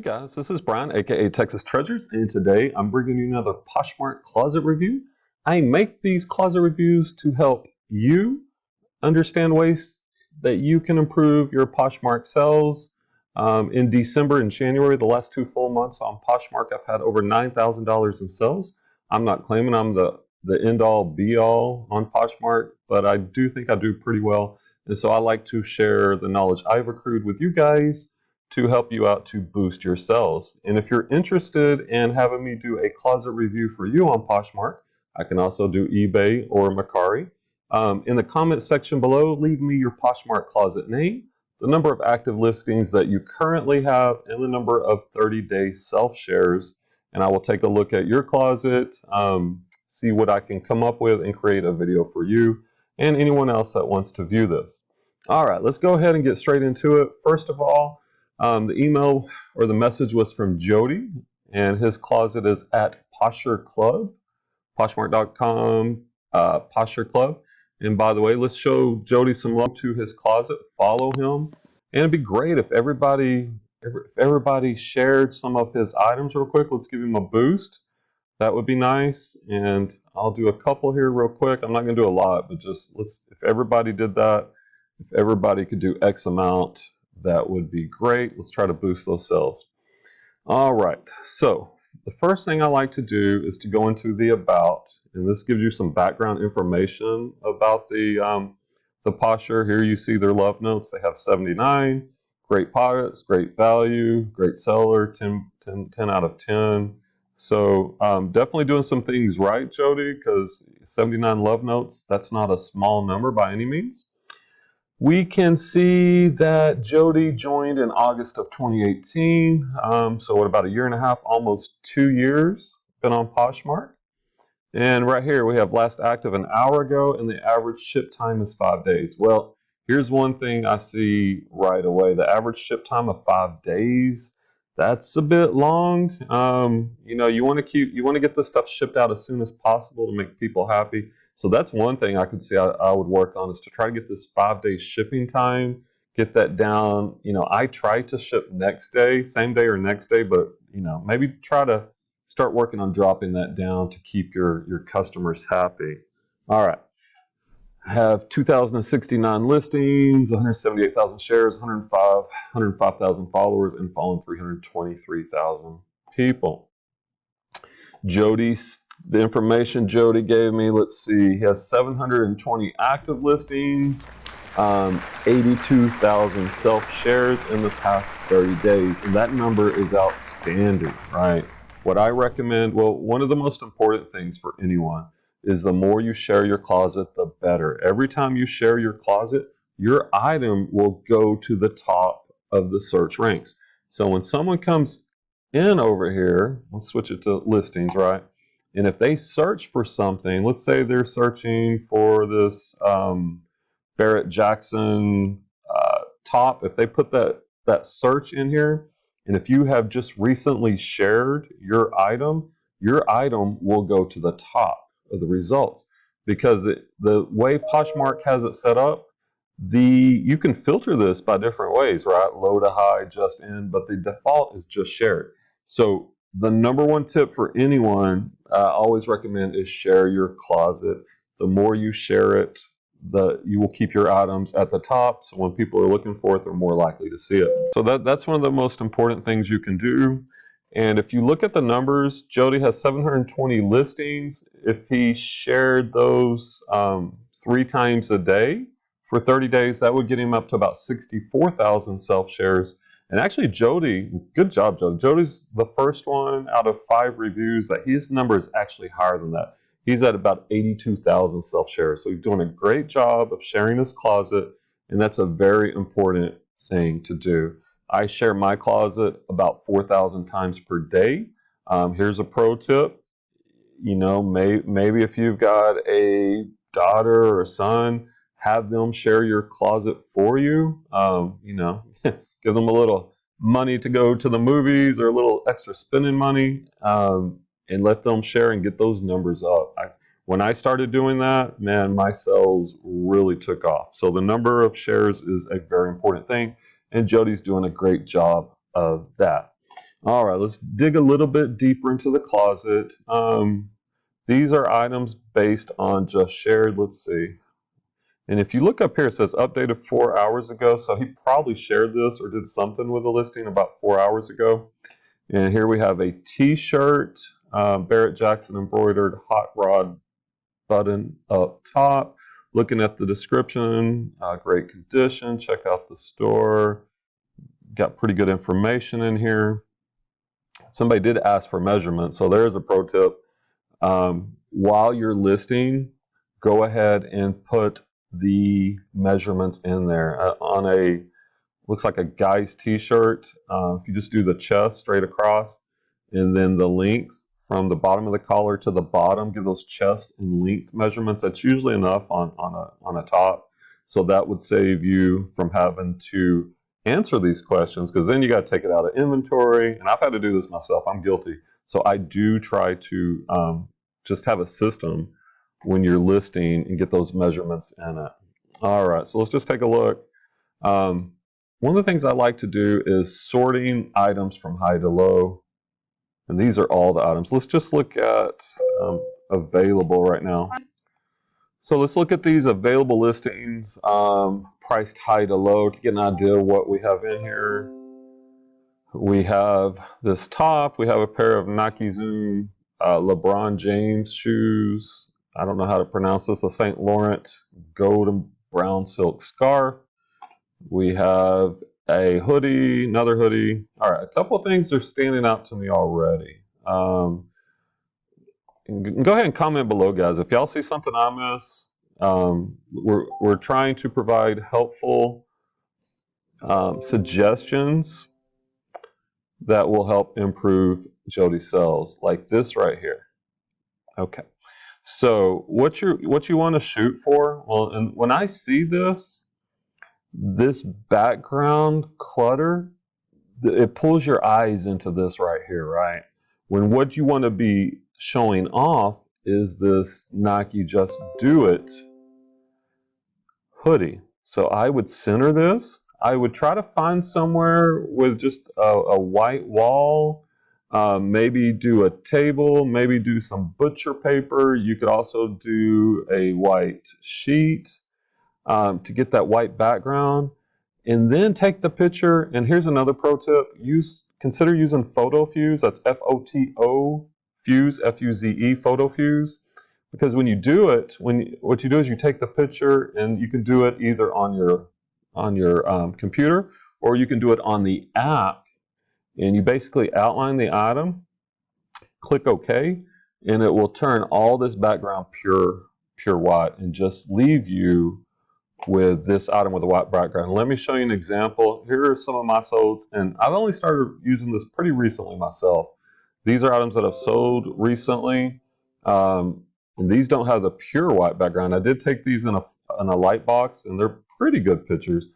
guys, this is Brian, aka Texas Treasures, and today I'm bringing you another Poshmark closet review. I make these closet reviews to help you understand ways that you can improve your Poshmark sales. In December and January, the last 2 full months on Poshmark, I've had over $9,000 in sales. I'm not claiming I'm the end-all, be-all on Poshmark, but I do think I do pretty well. And so I like to share the knowledge I've accrued with you guys to help you out to boost your sales. And if you're interested in having me do a closet review for you on Poshmark, I can also do eBay or Mercari. In the comment section below, leave me your Poshmark closet name, the number of active listings that you currently have, and the number of 30-day self-shares. And I will take a look at your closet, see what I can come up with, and create a video for you and anyone else that wants to view this. All right, let's go ahead and get straight into it. First of all, the email or the message was from Jody, and his closet is at Posher Club, Poshmark.com, Posher Club. And by the way, let's show Jody some love to his closet. Follow him, and it'd be great if everybody shared some of his items real quick. Let's give him a boost. That would be nice. And I'll do a couple here real quick. I'm not going to do a lot, but just if everybody did that, if everybody could do X amount, that would be great. Let's try to boost those sales. All right, so the first thing I like to do is to go into the about, and this gives you some background information about the Posher. Here you see their love notes. They have 79, great products, great value, great seller, 10 out of 10. So definitely doing some things right, Jody, because 79 love notes, that's not a small number by any means. We can see that Jody joined in August of 2018. So what, about a year and a half, almost 2 years, been on Poshmark. And right here we have last active an hour ago, and the average ship time is 5 days. Well, here's one thing I see right away. The average ship time of 5 days, that's a bit long. You know, you want to get this stuff shipped out as soon as possible to make people happy. So that's one thing I could see I would work on, is to try to get this 5-day shipping time, get that down. You know, I try to ship next day, same day or next day, but you know, maybe try to start working on dropping that down to keep your customers happy. All right. I have 2,069 listings, 178,000 shares, 105,000 followers, and following 323,000 people. The information Jody gave me, let's see, he has 720 active listings, 82,000 self-shares in the past 30 days, and that number is outstanding, right? What I recommend, well, one of the most important things for anyone is the more you share your closet, the better. Every time you share your closet, your item will go to the top of the search ranks. So when someone comes in over here, let's switch it to listings, right? And if they search for something, let's say they're searching for this Barrett Jackson top, if they put that search in here, and if you have just recently shared your item will go to the top of the results, because the way Poshmark has it set up, you can filter this by different ways, right? Low to high, just in, but the default is just shared. So the number one tip for anyone I always recommend is share your closet. The more you share it, you will keep your items at the top, so when people are looking for it, they're more likely to see it. So that's one of the most important things you can do. And if you look at the numbers, Jody has 720 listings. If he shared those 3 times a day for 30 days, that would get him up to about 64,000 self-shares. And actually, Jody, good job, Jody. Jody's the first one out of 5 reviews that his number is actually higher than that. He's at about 82,000 self-shares. So he's doing a great job of sharing his closet, and that's a very important thing to do. I share my closet about 4,000 times per day. Here's a pro tip. You know, maybe if you've got a daughter or a son, have them share your closet for you. You know, give them a little money to go to the movies, or a little extra spending money, and let them share and get those numbers up. When I started doing that, man, my sales really took off. So the number of shares is a very important thing, and Jody's doing a great job of that. All right, let's dig a little bit deeper into the closet. These are items based on just shared. Let's see. And if you look up here, it says updated 4 hours ago. So he probably shared this or did something with the listing about 4 hours ago. And here we have a t-shirt, Barrett Jackson embroidered hot rod button up top. Looking at the description, great condition. Check out the store. Got pretty good information in here. Somebody did ask for measurements, so there is a pro tip. While you're listing, go ahead and put the measurements in there. On a, looks like a guy's t-shirt, if you just do the chest straight across, and then the length from the bottom of the collar to the bottom, give those chest and length measurements. That's usually enough on a top. So that would save you from having to answer these questions, because then you got to take it out of inventory. And I've had to do this myself. I'm guilty. So I do try to just have a system when you're listing and get those measurements in it. All right, so let's just take a look. One of the things I like to do is sorting items from high to low. And these are all the items. Let's just look at available right now. So let's look at these available listings, priced high to low, to get an idea of what we have in here. We have this top. We have a pair of Nike Zoom LeBron James shoes. I don't know how to pronounce this. A St. Laurent gold and brown silk scarf. We have a hoodie, another hoodie. All right, a couple of things are standing out to me already. Go ahead and comment below, guys. If y'all see something I miss, we're trying to provide helpful suggestions that will help improve Jody's sales, like this right here. Okay, so what you want to shoot for? Well, and when I see this background clutter, it pulls your eyes into this right here, right? When what you want to be showing off is this Nike Just Do It hoodie. So I would center this. I would try to find somewhere with just a white wall, maybe do a table, maybe do some butcher paper. You could also do a white sheet to get that white background. And then take the picture, and here's another pro tip. Consider using photo fuze. That's F-O-T-O fuse, F-U-Z-E, photo fuse. Because when you do it, what you do is you take the picture, and you can do it either on your computer, or you can do it on the app, and you basically outline the item, click OK, and it will turn all this background pure white and just leave you with this item with a white background. Let me show you an example. Here are some of my solds, and I've only started using this pretty recently myself. These are items that I've sold recently, and these don't have the pure white background. I did take these in a light box, and they're pretty good pictures.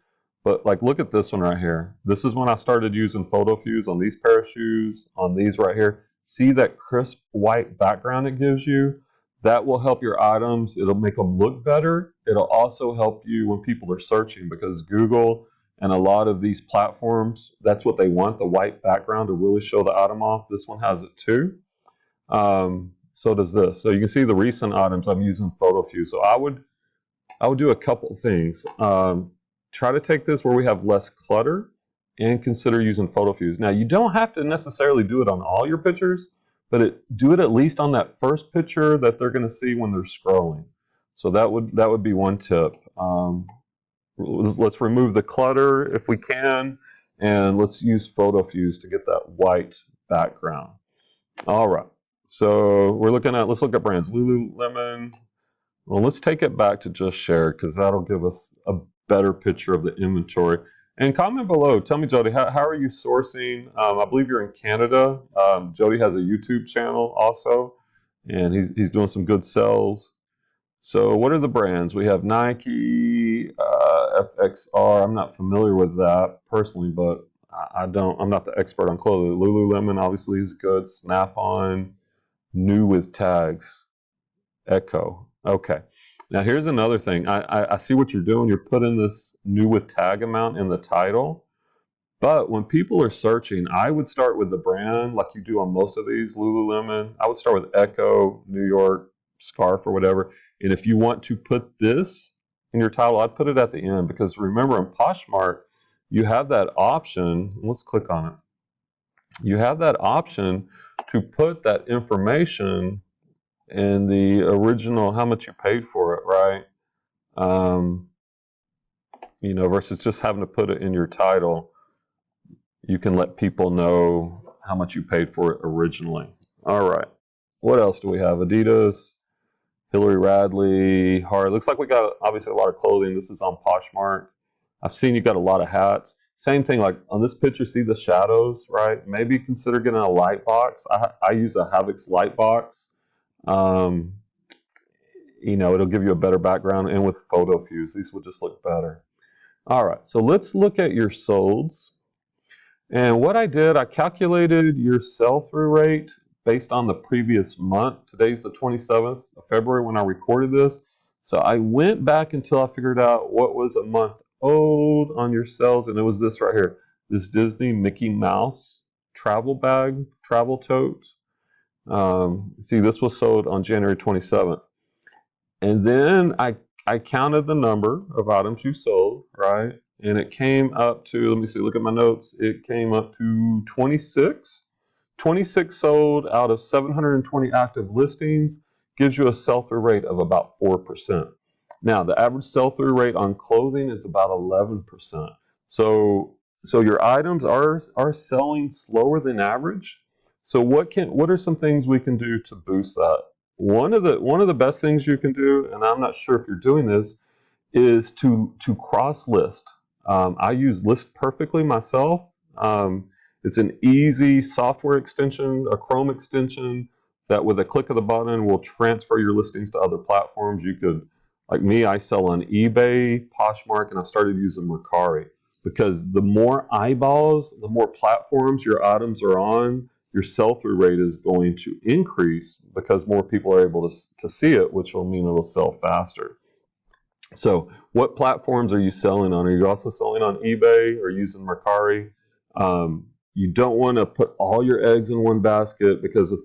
But like, look at this one right here. This is when I started using photo fuse on these pair of shoes, on these right here. See that crisp white background it gives you? That will help your items. It'll make them look better. It'll also help you when people are searching, because Google and a lot of these platforms, that's what they want, the white background to really show the item off. This one has it too. So does this. So you can see the recent items I'm using photo fuse. So I would do a couple of things. Try to take this where we have less clutter and consider using photo fuse. Now, you don't have to necessarily do it on all your pictures, but do it at least on that first picture that they're going to see when they're scrolling. So that would be one tip. Let's remove the clutter if we can, and let's use photo fuse to get that white background. All right. So let's look at brands. Lululemon. Well, let's take it back to just shared, because that'll give us a better picture of the inventory. And comment below. Tell me, Jody, how are you sourcing? I believe you're in Canada. Jody has a YouTube channel also, and he's doing some good sells. So what are the brands? We have Nike, FXR. I'm not familiar with that personally, but I'm not the expert on clothing. Lululemon obviously is good. Snap-on, new with tags. Echo. Okay. Now here's another thing. I see what you're doing. You're putting this new with tag amount in the title, But when people are searching, I would start with the brand like you do on most of these, Lululemon. I would start with Echo, New York, Scarf, or whatever. And if you want to put this in your title, I'd put it at the end, because remember in Poshmark, you have that option. Let's click on it. You have that option to put that information in the original, how much you paid for it, right? You know, versus just having to put it in your title. You can let people know how much you paid for it originally. All right. What else do we have? Adidas, Hillary Radley, Hard. Looks like we got obviously a lot of clothing. This is on Poshmark. I've seen you got a lot of hats. Same thing, like on this picture, see the shadows, right? Maybe consider getting a light box. I use a Havix light box. Um, you know, it'll give you a better background, and with photo fuze, these will just look better. All right, so let's look at your solds. And what I did, I calculated your sell-through rate based on the previous month. Today's the 27th of February when I recorded this. So I went back until I figured out what was a month old on your sales, and it was this right here, this Disney Mickey Mouse travel bag, travel tote. See, this was sold on January 27th. And then I counted the number of items you sold, right? And it came up to, let me see, look at my notes. It came up to 26. 26 sold out of 720 active listings, gives you a sell-through rate of about 4%. Now, the average sell-through rate on clothing is about 11%. So your items are selling slower than average. So what are some things we can do to boost that? One of the best things you can do, and I'm not sure if you're doing this, is to cross list. I use List Perfectly myself. It's an easy software extension, a Chrome extension that with a click of the button will transfer your listings to other platforms. You could, like me, I sell on eBay, Poshmark, and I started using Mercari, because the more eyeballs, the more platforms your items are on, your sell-through rate is going to increase because more people are able to see it, which will mean it'll sell faster. So what platforms are you selling on? Are you also selling on eBay or using Mercari? You don't want to put all your eggs in one basket, because if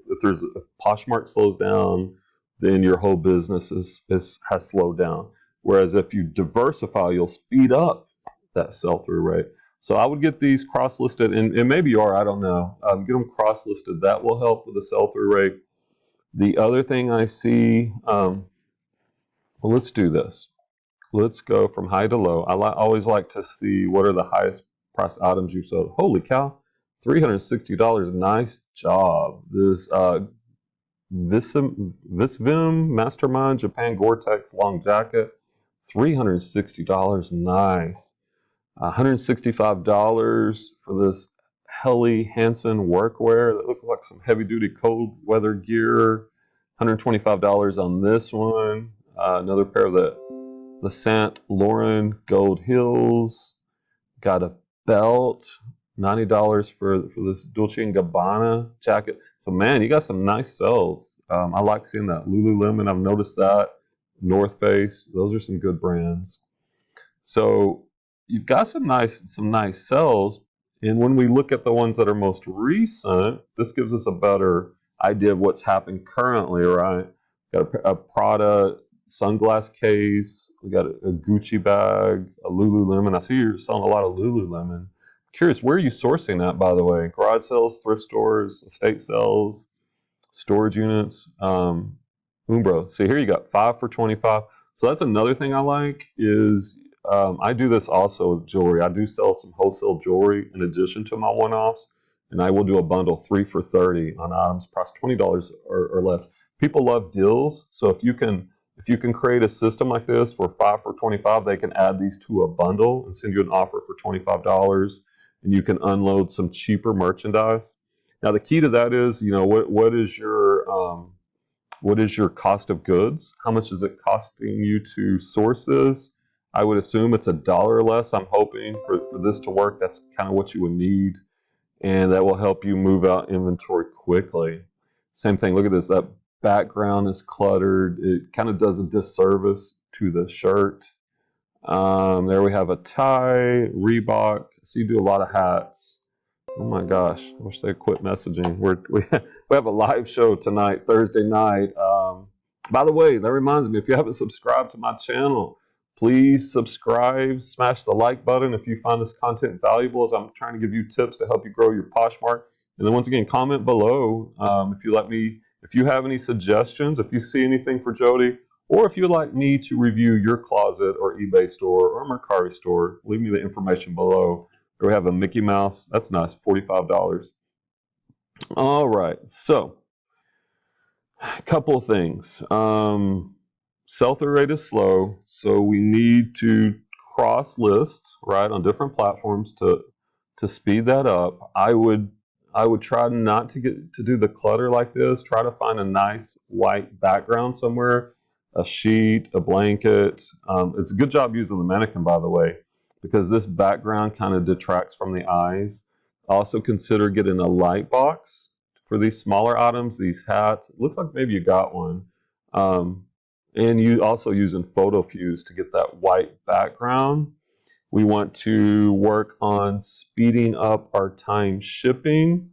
Poshmark slows down, then your whole business has slowed down. Whereas if you diversify, you'll speed up that sell-through rate. So I would get these cross-listed, and maybe you are, I don't know. Get them cross-listed. That will help with the sell-through rate. The other thing I see, well, let's do this. Let's go from high to low. I always like to see what are the highest price items you've sold. Holy cow, $360. Nice job. This Vim Mastermind Japan Gore-Tex long jacket, $360. Nice. $165 for this Helly Hansen workwear that looks like some heavy-duty cold weather gear. $125 on this one. Another pair of the Saint Laurent Gold Heels. Got a belt. $90 for this Dolce & Gabbana jacket. So man, you got some nice sales. I like seeing that. Lululemon, I've noticed that. North Face, those are some good brands. So you've got some nice sales. And when we look at the ones that are most recent, this gives us a better idea of what's happening currently, right? Got a Prada sunglass case. We got a Gucci bag, a Lululemon. I see you're selling a lot of Lululemon. Curious, where are you sourcing that, by the way? Garage sales, thrift stores, estate sales, storage units. Umbro. See, here you got 5 for 25. So that's another thing I like is I do this also with jewelry. I do sell some wholesale jewelry in addition to my one-offs, and I will do a bundle 3 for 30 on items priced $20 or less. People love deals, so if you can create a system like this for 5 for 25, they can add these to a bundle and send you an offer for $25, and you can unload some cheaper merchandise. Now the key to that is, you know, what is your cost of goods? How much is it costing you to source this? I would assume it's $1 or less. I'm hoping for this to work. That's kind of what you would need, and that will help you move out inventory quickly. Same thing. Look at this. That background is cluttered. It kind of does a disservice to the shirt. There we have a tie, Reebok, see you do a lot of hats. Oh my gosh, I wish they'd quit messaging. We have a live show tonight, Thursday night. By the way, that reminds me, if you haven't subscribed to my channel, please subscribe, smash the like button if you find this content valuable, as I'm trying to give you tips to help you grow your Poshmark. And then once again, comment below if you have any suggestions, if you see anything for Jody, or if you'd like me to review your closet or eBay store or Mercari store, leave me the information below. We have a Mickey Mouse. That's nice, $45. All right, so a couple of things. Sell-through rate is slow, so we need to cross-list, right, on different platforms to speed that up. I would try not to do the clutter like this. Try to find a nice white background somewhere, a sheet, a blanket. It's a good job using the mannequin, by the way, because this background kind of detracts from the eyes. Also consider getting a light box for these smaller items, these hats. It looks like maybe you got one. And you also using photo fuze to get that white background. We want to work on speeding up our time shipping.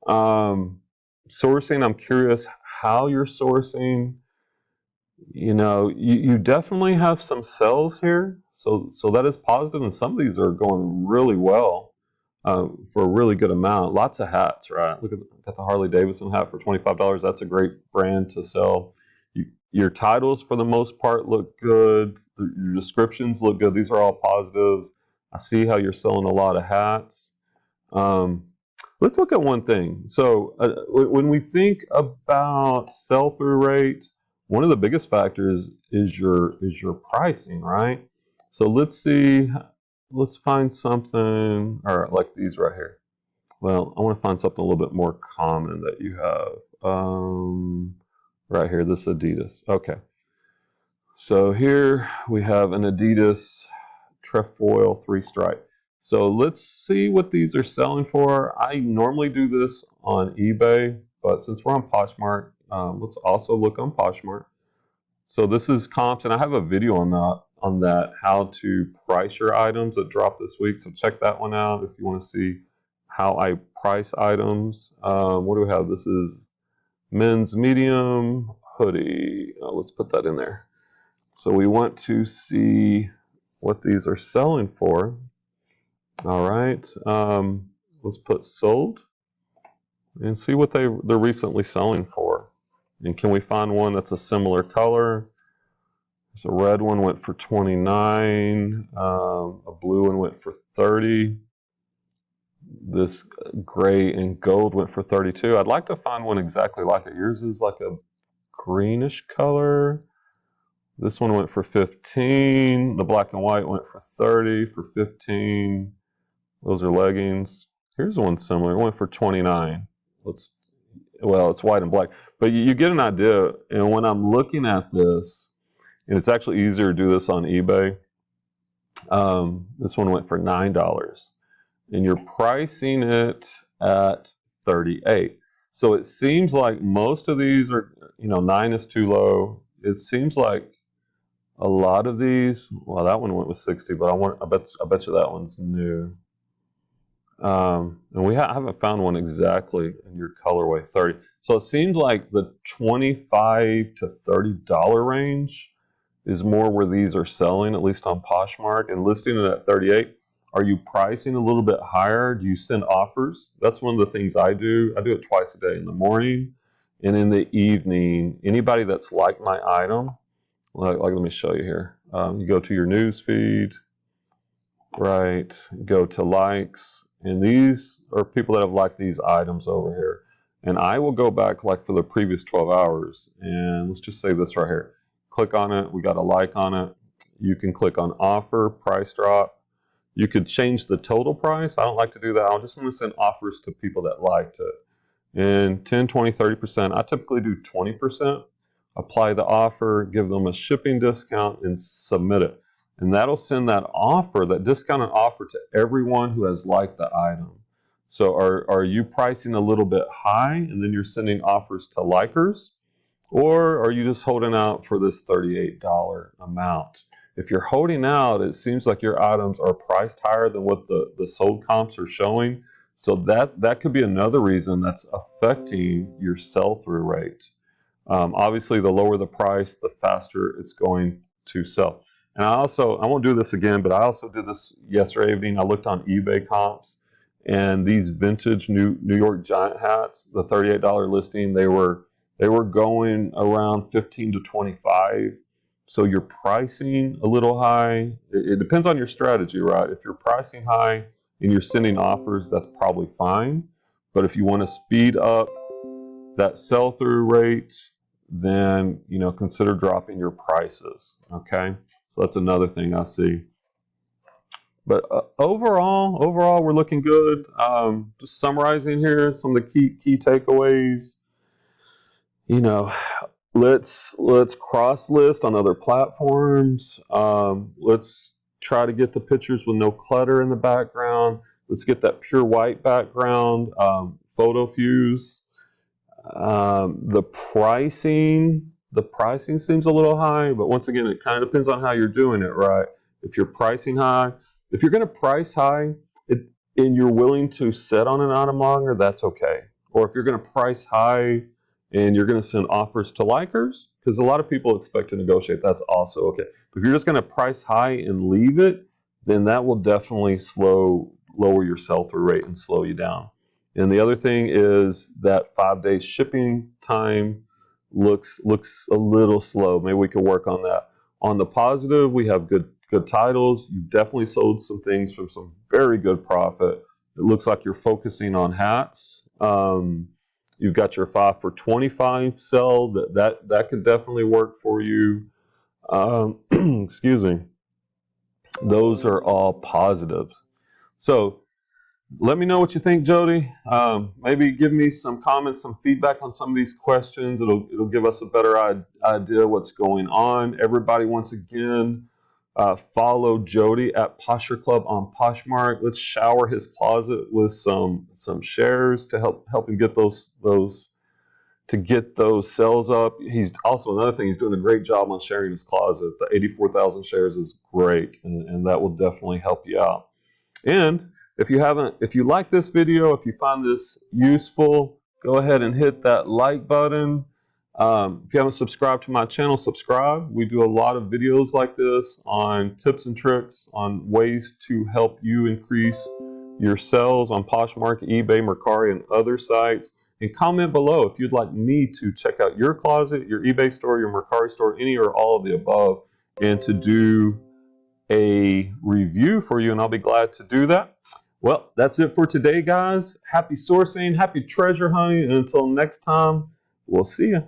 Sourcing, I'm curious how you're sourcing. You know, you definitely have some sales here, so that is positive, and some of these are going really well for a really good amount. Lots of hats, right? Look at got the Harley Davidson hat for $25. That's a great brand to sell. Your titles, for the most part, look good. Your descriptions look good. These are all positives. I see how you're selling a lot of hats. Let's look at one thing. So when we think about sell-through rate, one of the biggest factors is your pricing, right? So let's see. Let's find something, or like these right here. Well, I want to find something a little bit more common that you have. Right here, this Adidas. Okay. So here we have an Adidas trefoil 3-stripe. So let's see what these are selling for. I normally do this on eBay, but since we're on Poshmark, let's also look on Poshmark. So this is comps, and I have a video on that how to price your items that dropped this week. So check that one out if you want to see how I price items. What do we have? This is men's medium hoodie. Let's put that in there. So we want to see what these are selling for. All right. Let's put sold and see what they're recently selling for. And can we find one that's a similar color? So a red one went for 29. A blue one went for 30. This gray and gold went for 32. I'd like to find one exactly like it. Yours is like a greenish color. This one went for 15. The black and white went for 30, for 15. Those are leggings. Here's one similar. It went for 29. Well, it's white and black. But you get an idea. And when I'm looking at this, and it's actually easier to do this on eBay, this one went for $9. And you're pricing it at 38. So it seems like most of these are, 9 is too low. It seems like a lot of these, well, that one went with 60, but I bet you that one's new. And we haven't found one exactly in your colorway 30. So it seems like the $25 to $30 range is more where these are selling, at least on Poshmark, and listing it at 38. Are you pricing a little bit higher? Do you send offers? That's one of the things I do. I do it twice a day, in the morning and in the evening. Anybody that's liked my item, like let me show you here. You go to your news feed, right? Go to likes, and these are people that have liked these items over here. And I will go back like for the previous 12 hours, and let's just say this right here. Click on it. We got a like on it. You can click on offer, price drop. You could change the total price. I don't like to do that. I just want to send offers to people that liked it. And 10, 20, 30%. I typically do 20%. Apply the offer, give them a shipping discount, and submit it. And that'll send that offer, that discounted offer, to everyone who has liked the item. So are you pricing a little bit high and then you're sending offers to likers? Or are you just holding out for this $38 amount? If you're holding out, it seems like your items are priced higher than what the sold comps are showing. So that could be another reason that's affecting your sell-through rate. Obviously, the lower the price, the faster it's going to sell. And I won't do this again, but I also did this yesterday evening. I looked on eBay comps, and these vintage New York Giant hats, the $38 listing, they were going around 15 to 25. So you're pricing a little high. It depends on your strategy, right? If you're pricing high and you're sending offers, that's probably fine. But if you want to speed up that sell-through rate, then consider dropping your prices. Okay, so that's another thing I see. But overall, we're looking good. Just summarizing here some of the key takeaways. Let's cross list on other platforms. Let's try to get the pictures with no clutter in the background. Let's get that pure white background. Photo fuze. The pricing seems a little high, but once again, it kind of depends on how you're doing it, right? If you're pricing high, if you're going to price high and you're willing to sit on an item longer, that's okay. Or if you're going to price high and you're going to send offers to likers, because a lot of people expect to negotiate, that's also okay. But if you're just going to price high and leave it, then that will definitely lower your sell-through rate and slow you down. And the other thing is that 5-day shipping time looks a little slow. Maybe we could work on that. On the positive, we have good titles. You've definitely sold some things from some very good profit. It looks like you're focusing on hats. You've got your 5 for 25 sell. That could definitely work for you. Excuse me. Those are all positives. So let me know what you think, Jody. Maybe give me some comments, some feedback on some of these questions. It'll give us a better idea what's going on. Everybody, once again, follow Jody at Posture Club on Poshmark. Let's shower his closet with some shares to help him get those sales up. He's also, another thing, he's doing a great job on sharing his closet. The 84,000 shares is great, and that will definitely help you out. And if you like this video, if you find this useful, go ahead and hit that like button. If you haven't subscribed to my channel, subscribe. We do a lot of videos like this on tips and tricks on ways to help you increase your sales on Poshmark, eBay, Mercari, and other sites. And comment below if you'd like me to check out your closet, your eBay store, your Mercari store, any or all of the above, and to do a review for you, and I'll be glad to do that. Well, that's it for today, guys. Happy sourcing, happy treasure hunting, and until next time, we'll see you.